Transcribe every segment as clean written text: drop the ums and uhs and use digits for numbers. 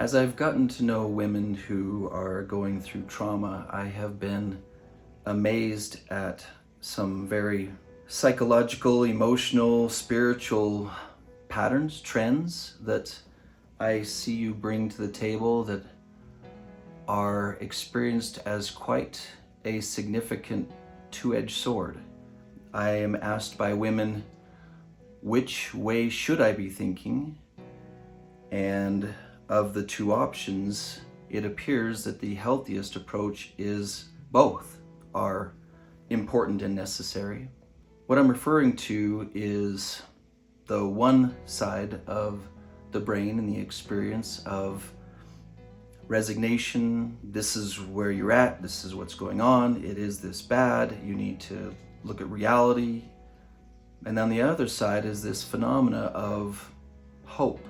As I've gotten to know women who are going through trauma, I have been amazed at some very psychological, emotional, spiritual patterns, trends that I see you bring to the table that are experienced as quite a significant two-edged sword. I am asked by women, which way should I be thinking? And of the two options, it appears that the healthiest approach is both are important and necessary. What I'm referring to is the one side of the brain and the experience of resignation. This is where you're at, this is what's going on, it is this bad, you need to look at reality. And on the other side is this phenomena of hope.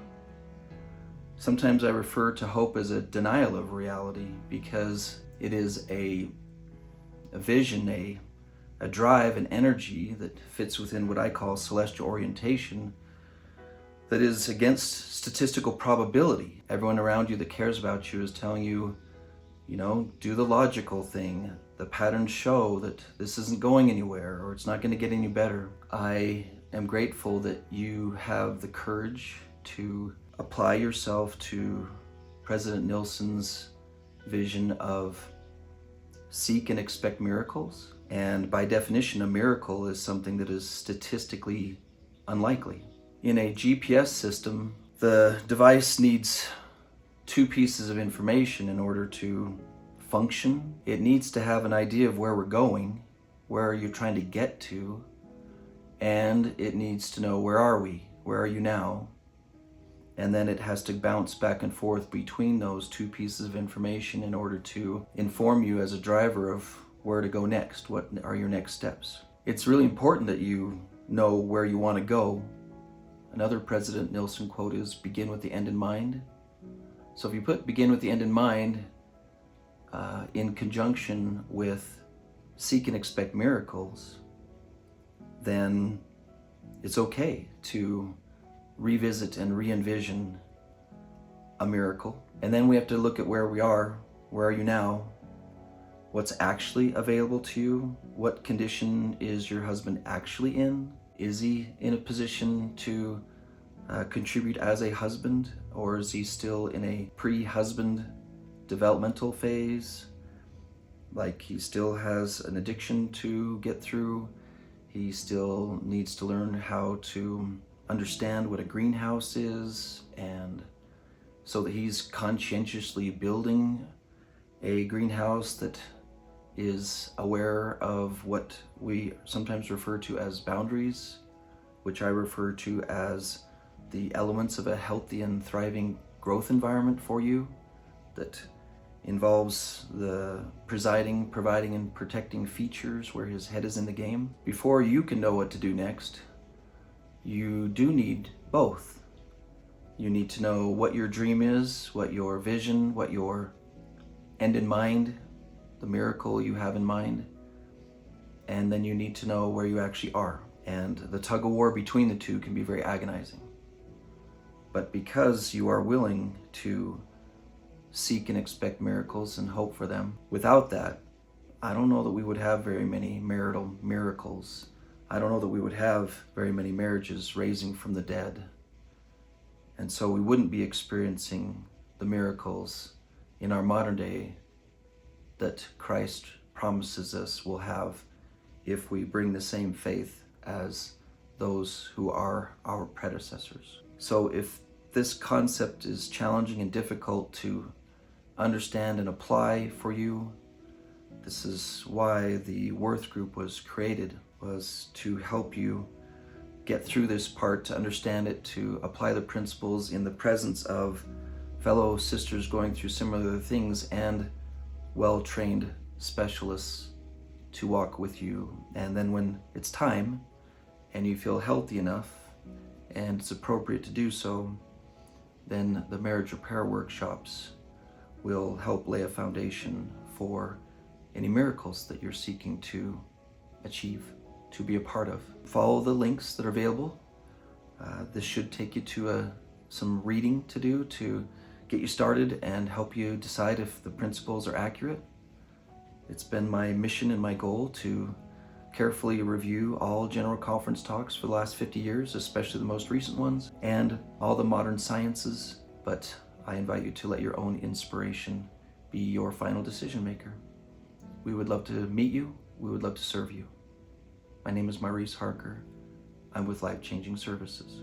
Sometimes I refer to hope as a denial of reality because it is a vision, a drive, an energy that fits within what I call celestial orientation that is against statistical probability. Everyone around you that cares about you is telling you, do the logical thing. The patterns show that this isn't going anywhere or it's not going to get any better. I am grateful that you have the courage to apply yourself to President Nilsson's vision of seek and expect miracles. And by definition, a miracle is something that is statistically unlikely. In a GPS system, the device needs two pieces of information in order to function. It needs to have an idea of where we're going, where are you trying to get to, and it needs to know where are we, where are you now, and then it has to bounce back and forth between those two pieces of information in order to inform you as a driver of where to go next, what are your next steps. It's really important that you know where you want to go. Another President Nilsson quote is, begin with the end in mind. So if you put begin with the end in mind in conjunction with seek and expect miracles, then it's okay to revisit and re-envision a miracle. And then we have to look at where we are. Where are you now? What's actually available to you? What condition is your husband actually in? Is he in a position to contribute as a husband, or is he still in a pre-husband developmental phase? Like he still has an addiction to get through. He still needs to learn how to understand what a greenhouse is, and so that he's conscientiously building a greenhouse that is aware of what we sometimes refer to as boundaries, which I refer to as the elements of a healthy and thriving growth environment for you that involves the presiding, providing, and protecting features where his head is in the game. Before you can know what to do next, you do need both. You need to know what your dream is, what your vision, what your end in mind, the miracle you have in mind, and then you need to know where you actually are. And the tug of war between the two can be very agonizing. But because you are willing to seek and expect miracles and hope for them, without that, I don't know that we would have very many marital miracles. I don't know that we would have very many marriages raising from the dead. And so we wouldn't be experiencing the miracles in our modern day that Christ promises us we'll have if we bring the same faith as those who are our predecessors. So if this concept is challenging and difficult to understand and apply for you, this is why the Worth Group was created, was to help you get through this part, to understand it, to apply the principles in the presence of fellow sisters going through similar things and well-trained specialists to walk with you. And then when it's time and you feel healthy enough and it's appropriate to do so, then the marriage repair workshops will help lay a foundation for any miracles that you're seeking to achieve, to be a part of. Follow the links that are available. This should take you to some reading to do to get you started and help you decide if the principles are accurate. It's been my mission and my goal to carefully review all General Conference talks for the last 50 years, especially the most recent ones, and all the modern sciences, but I invite you to let your own inspiration be your final decision maker. We would love to meet you. We would love to serve you. My name is Maurice Harker. I'm with Life Changing Services.